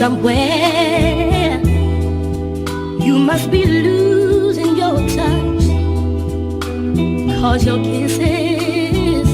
Somewhere you must be losing your touch, 'cause your kisses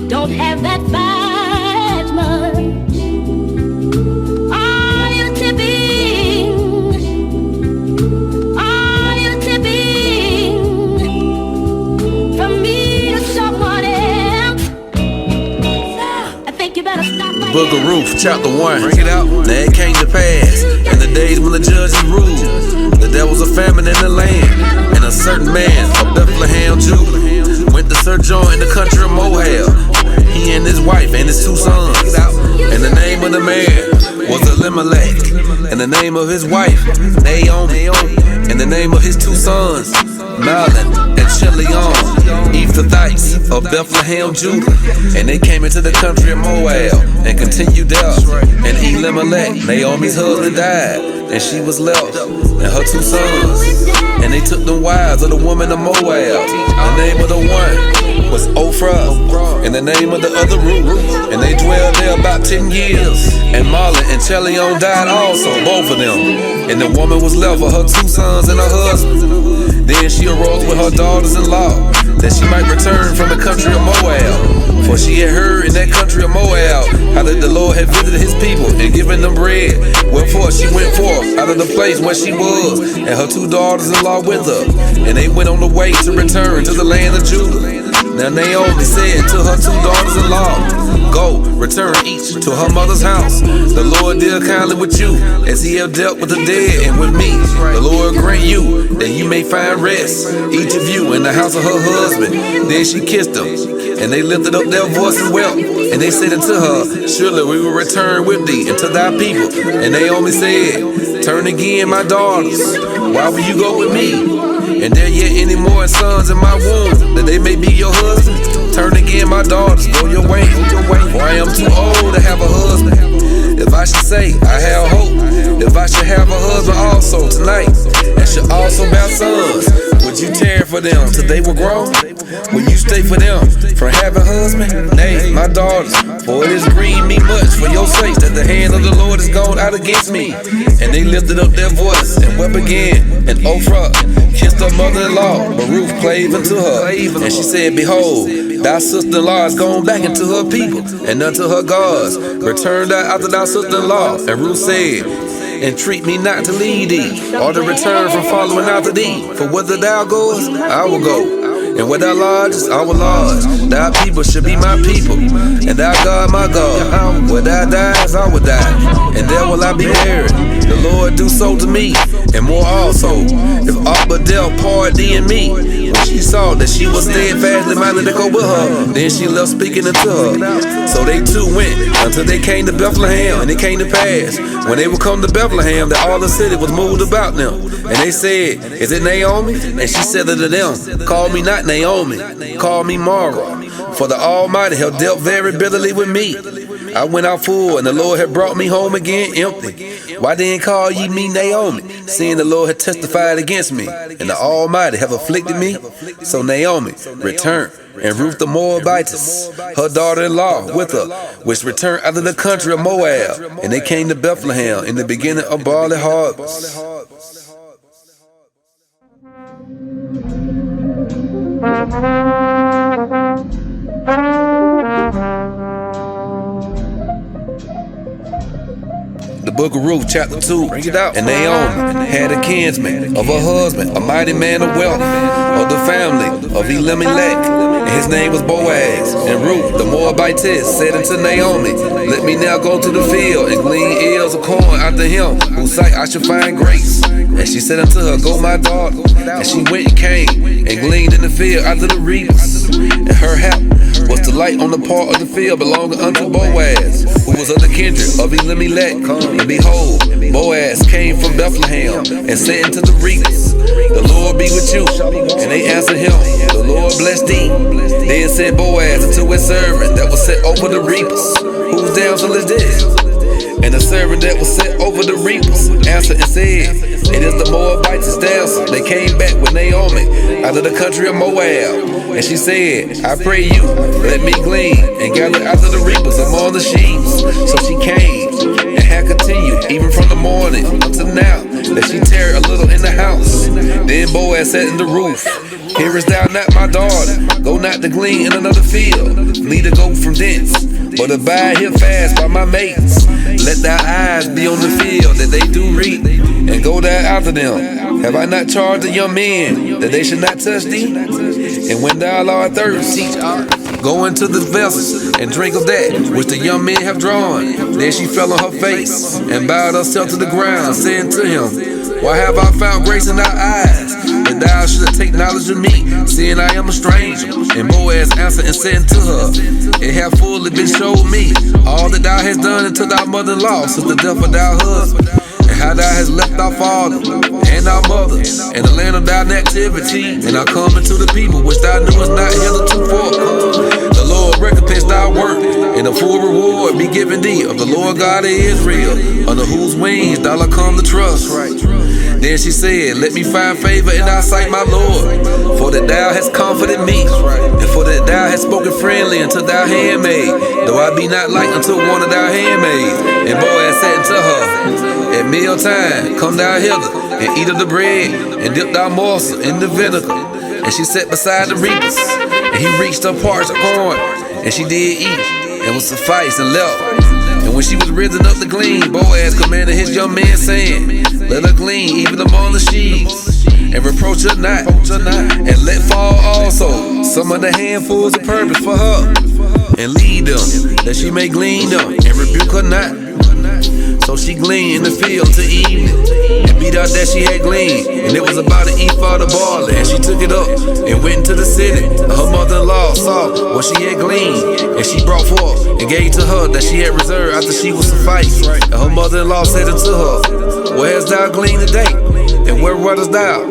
don't have that fight much. Are you tipping? Are you tipping from me to someone else? I think you better stop right Book of here. Ruth, chapter 1. Bring it out. Now it came to pass, in the days when the judges ruled, that there was a famine in the land, and a certain man of Bethlehem, Judah, went to sojourn in the country of Moab. He and his wife and his 2 sons. And the name of the man was Elimelech, and the name of his wife Naomi, and the name of his 2 sons Mahlon and Chilion, Ephrathites of Bethlehem, Judah. And they came into the country of Moab and continued there. And Elimelech, Naomi's husband, died, and she was left and her 2 sons. And they took the wives of the woman of Moab. The name of the one was Ophrah, and the name of the other Ruth. And they dwelled there about 10 years. And Mahlon and Chilion died also, both of them. And the woman was left with her 2 sons and her husband. Then she arose with her daughters-in-law, that she might return from the country of Moab. For she had heard in that country of Moab how that the Lord had visited his people and given them bread. Wherefore she went forth out of the place where she was, and her 2 daughters-in-law with her. And they went on the way to return to the land of Judah. Now Naomi said to her 2 daughters-in-law, "Go, return each to her mother's house. The Lord deal kindly with you, as he have dealt with the dead and with me. The Lord grant you that you may find rest, each of you in the house of her husband." Then she kissed them, and they lifted up their voice and wept. And they said unto her, "Surely we will return with thee into thy people." And Naomi said, "Turn again, my daughters. Why will you go with me? And there yet any more sons in my womb, that they may be your husband? Turn again, my daughters, go your way. For I am too old to have a husband. If I should say I have hope, if I should have a husband also tonight, and should also bear sons, would you tarry for them till they were grown? Will you stay for them from having husband? Nay, my daughters, for it has grieved me much for your sake that the hand of the Lord is gone out against me." And they lifted up their voice and wept again. And Ophrah kissed her mother-in-law, but Ruth clave unto her. And she said, "Behold, thy sister-in-law is gone back into her people and unto her gods. Return thou after thy sister-in-law." And Ruth said, "Entreat me not to leave thee, or to return from following after thee. For whither thou goest, I will go. And where thou lodgest, I will lodge. Thy people should be my people, and thy God my God. Where thou diest, I will die, and there will I be buried. The Lord do so to me, and more also, if aught but death part thee and me." When she saw that she was steadfastly minded to go with her, then she left speaking unto her. So they 2 went until they came to Bethlehem. And it came to pass, when they were come to Bethlehem, that all the city was moved about them. And they said, "Is it Naomi?" And she said unto them, "Call me not Naomi, call me Mara, for the Almighty have dealt very bitterly with me. I went out full, and the Lord had brought me home again empty. Why then call ye me Naomi, seeing the Lord had testified against me, and the Almighty have afflicted me?" So Naomi returned, and Ruth the Moabitess, her daughter-in-law, with her, which returned out of the country of Moab. And they came to Bethlehem in the beginning of barley harvest. The book of Ruth, chapter 2. Bring it out. And Naomi had a kinsman of her husband, a mighty man of wealth, of the family of Elimelech, and his name was Boaz. And Ruth, the Moabitess, said unto Naomi, "Let me now go to the field and glean ears of corn after him, whose sight I shall find grace." And she said unto her, "Go, my daughter." And she went and came and gleaned in the field after the reapers. And her hap was to light on the part of the field belonging unto Boaz, who was of the kindred of Elimelech. And behold, Boaz came from Bethlehem and said unto the reapers, "The Lord be with you." And they answered him, "The Lord bless thee." Then said Boaz unto his servant that was set over the reapers, "Whose damsel is this?" And the servant that was set over the reapers answered and said, "It is the Moabitess damsel. They came back with Naomi out of the country of Moab." And she said, "I pray you, let me glean and gather after the reapers among the sheep." So she came and had continued even from the morning until now, that she tarried a little in the house. Then Boaz said unto Ruth, hearest thou not, my daughter? Go not to glean in another field, neither go from thence, but abide here fast by my mates. Let thy eyes be on the field that they do reap, and go thou after them. Have I not charged the young men that they should not touch thee? And when thou art thirsty, go into the vessels and drink of that which the young men have drawn. Then she fell on her face and bowed herself to the ground, saying to him, why have I found grace in thy eyes, that thou shouldst take knowledge of me, seeing I am a stranger? And Boaz answered and said unto her, it hath fully been showed me all that thou hast done unto thy mother-in-law since the death of thy husband, and how thou hast left thy father and thy mother and the land of thy nativity, and are come into the people which thou knewest not hitherto. The Lord recompense thy work, and a full reward be given thee of the Lord God of Israel, under whose wings thou art come to trust. Then she said, let me find favor in thy sight, my Lord, for that thou hast comforted me, and for that thou hast spoken friendly unto thy handmaid, though I be not like unto one of thy handmaids. And Boaz said unto her, at meal time come thou hither, and eat of the bread, and dip thy morsel in the vinegar. And she sat beside the reapers, and he reached her parched corn, and she did eat, and was sufficed and left. And when she was risen up to glean, Boaz commanded his young man, saying, let her glean even among the sheaves, and reproach her not, and let fall also some of the handfuls of purpose for her, and lead them, that she may glean them, and rebuke her not. So she gleaned in the field till evening, and beat out that she had gleaned, and it was about an ephah of barley. And she took it up and went into the city. Her mother-in-law saw what she had gleaned, and she brought forth and gave to her that she had reserved after she was sufficed. And her mother-in-law said unto her, where hast thou gleaned today, and where runnest thou?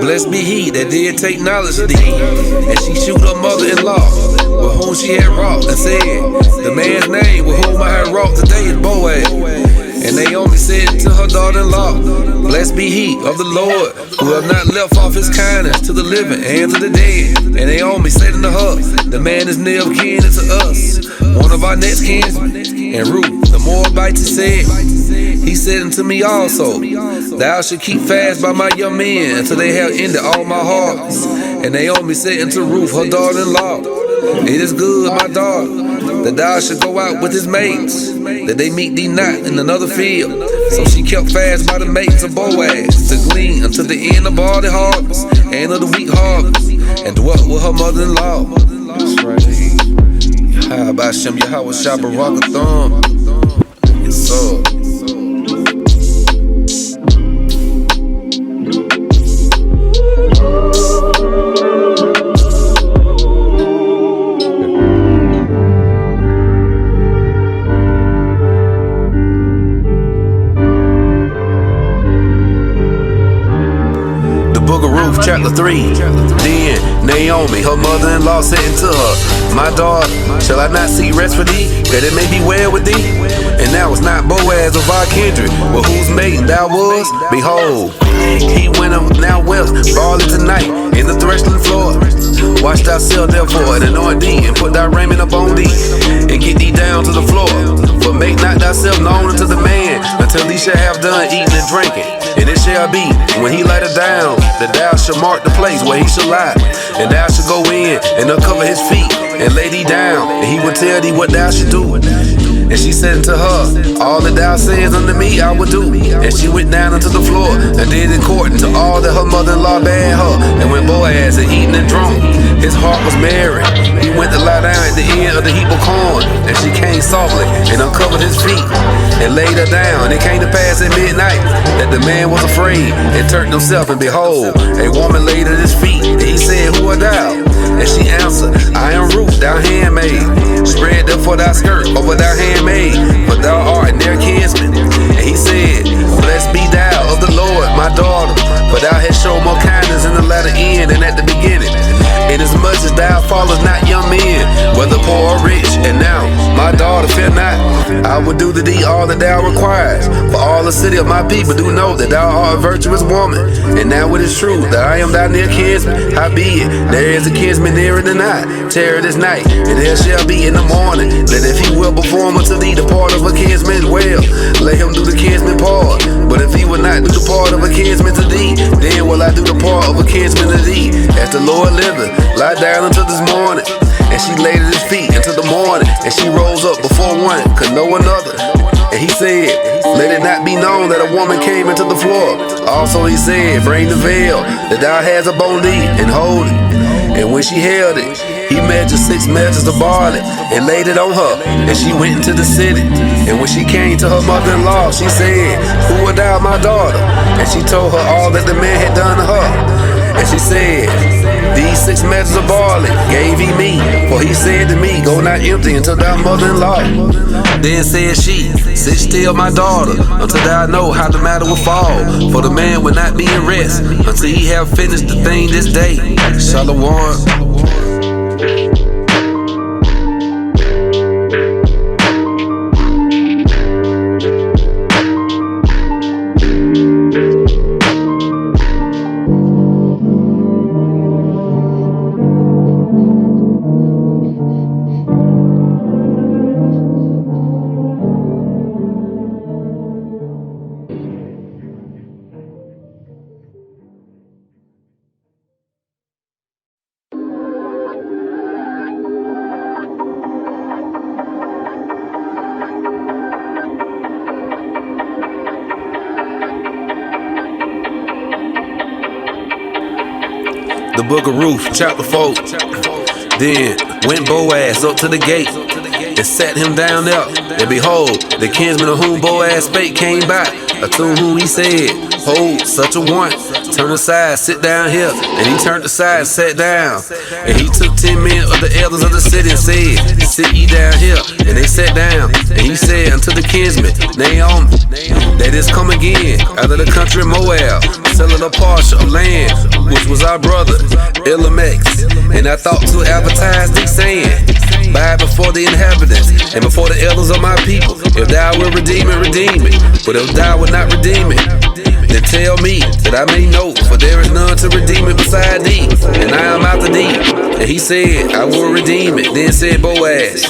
Blessed be he that did take knowledge of thee. And she shewed her mother-in-law with whom she had wrought, and said, the man's name with whom I have wrought today is Boaz. And Naomi said to her daughter-in-law, blessed be he of the Lord, who have not left off his kindness to the living and to the dead. And Naomi said unto her, the man is near of kin unto us, one of our next kinsmen. And Ruth the Moabitess said, he said unto me also, thou shalt keep fast by my young men until they have ended all my harvest. And Naomi said unto Ruth her daughter-in-law, it is good, my daughter, that thou should go out with his mates, that they meet thee not in another field. So she kept fast by the mates of Boaz, to glean until the end of all the harvest, and of the wheat harvest, and dwelt with her mother-in-law. That's right. How about Shem Yahweh Shabbarakathon? Yes, sir. Ruth chapter 3. Then Naomi, her mother-in-law, said unto her, my daughter, shall I not seek rest for thee, that it may be well with thee? And now was not Boaz of our kindred, with whose maiden thou was? Behold, he went up now west, barley tonight, in the threshing floor. Wash thyself therefore, and anoint thee, and put thy raiment upon thee, and get thee down to the floor. But make not thyself known unto the man, until he shall have done eating and drinking. And it shall be, when he lighted down, that thou shalt mark the place where he shall lie. And thou shalt go in, and uncover his feet, and lay thee down, and he will tell thee what thou shalt do. And she said unto her, all that thou sayest unto me I will do. And she went down unto the floor, and did according to all that her mother-in-law bade her. And when Boaz had eaten and drunk, his heart was merry. He went to lie down at the end of the heap of corn. And she came softly, and uncovered his feet, and laid her down. And it came to pass at midnight, that the man was afraid, and turned himself, and behold, a woman laid at his feet. And he said, who art thou? And she answered, I am Ruth, thy handmaid. Spread therefore thy skirt over thy handmaid, for thou art their kinsman. And he said, blessed be thou of the Lord, my daughter, for thou hast shown more kindness in the latter end than at the beginning. Inasmuch as thou followest not young men, whether poor or rich. And now, my daughter, fear not, I will do to thee all that thou requires. For all the city of my people do know that thou art a virtuous woman. And now it is true that I am thy near kinsman. Howbeit, there is a kinsman nearer than I. Tarry this night, and there shall be in the morning, that if he will perform unto thee the part of a kinsman, well, let him do the kinsman part. But if he will not do the part of a kinsman to thee, then will I do the part of a kinsman to thee. As the Lord liveth, lie down until this morning. And she laid at his feet until the morning, and she rose up before one, could know another. And he said, let it not be known that a woman came into the floor. Also he said, bring the veil that thou hast upon thee, and hold it. And when she held it, he measured 6 measures of barley, and laid it on her, and she went into the city. And when she came to her mother-in-law, she said, who art thou, my daughter? And she told her all that the man had done to her. And she said, these 6 measures of barley gave he me, for he said to me, go not empty unto thy mother-in-law. Then said she, sit still, my daughter, until thou know how the matter will fall. For the man will not be in rest until he have finished the thing this day. Shalom. The book of Ruth, chapter 4. Then went Boaz up to the gate, and sat him down there. And behold, the kinsman of whom Boaz spake came by, to whom he said, hold, such a one, turn aside, sit down here. And he turned aside and sat down. And he took 10 men of the elders of the city and said, sit ye down here. And they sat down. And he said unto the kinsman, Naomi, that is come again out of the country of Moab, selling a parcel of land, which was our brother Elimelech's. And I thought to advertise thee, saying, buy before the inhabitants and before the elders of my people. If thou wilt redeem it, redeem it. But if thou wilt not redeem it, then tell me, that I may know, for there is none to redeem it beside thee, and I am after thee. And he said, I will redeem it. Then said Boaz,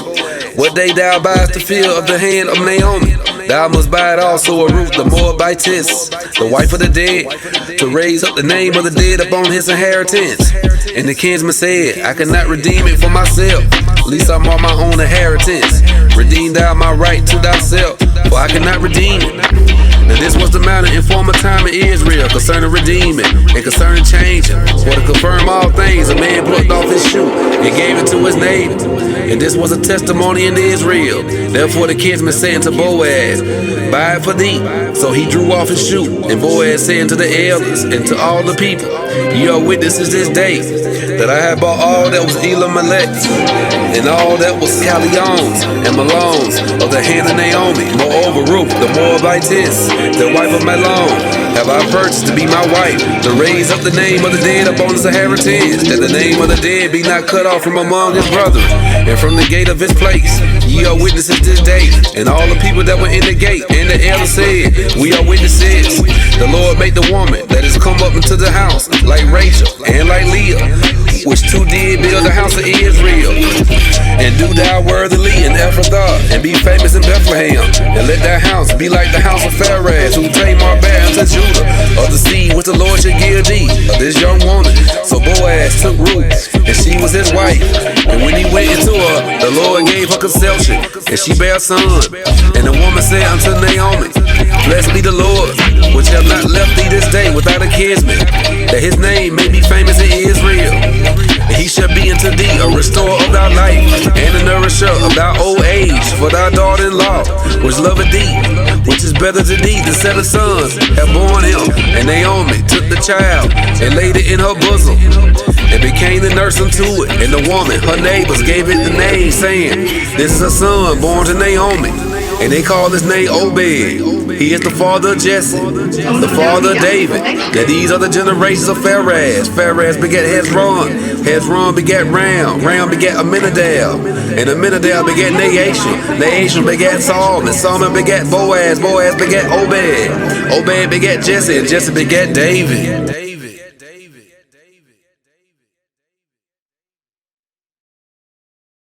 what day thou buyest the field of the hand of Naomi, thou must buy it also of Ruth the Moabitess, the wife of the dead, to raise up the name of the dead upon his inheritance. And the kinsman said, I cannot redeem it for myself, least I'm on my own inheritance. Redeem thou my right to thyself, for I cannot redeem it. Now this was the matter in former time in Israel, concerning redeeming and concerning changing. For to confirm all things, a man plucked off his shoe and gave it to his neighbor. And this was a testimony in Israel. Therefore the kinsman said unto Boaz, buy it for thee. So he drew off his shoe. And Boaz said unto the elders and to all the people, ye are witnesses this day, that I have bought all that was Elimelech's, and all that was Calion's and Malon's of the hand of Naomi. Moreover, Ruth the Moabitess, the wife of Malon, have I purchased to be my wife, to raise up the name of the dead upon his inheritance, that the name of the dead be not cut off from among his brethren, and from the gate of his place. Ye are witnesses this day. And all the people that were in the gate and the elders said, we are witnesses. The Lord made the woman that is come up into the house like Rachel and like Leah, which two did build the house of Israel. And do thou worthily in Ephrathah, and be famous in Bethlehem. And let thy house be like the house of Pharez, who Tamar bare unto Judah, of the seed which the Lord should give thee, of this young woman. So Boaz took Ruth, and she was his wife. And when he went into her, the Lord gave her conception, and she bare a son. And the woman said unto Naomi, blessed be the Lord, which have not left thee this day without a kinsman, that his name may be famous in Israel. And he shall be unto thee a restorer of thy life, and a nourisher of thy old age, for thy daughter-in-law, which loveth thee, which is better to thee than 7 sons have borne him. And Naomi took the child, and laid it in her bosom, and became the nurse unto it. And the woman, her neighbors, gave it the name, saying, this is a son born to Naomi. and they call his name Obed. He is the father of Jesse, the father of David. Now these are the generations of Pharez. Pharez begat Hezron. Hezron begat Ram. Ram begat Aminadab. And Aminadab begat Naashon. Naashon begat Saul. And Solomon begat Boaz. Boaz begat Obed. Obed begat Jesse. And Jesse begat David.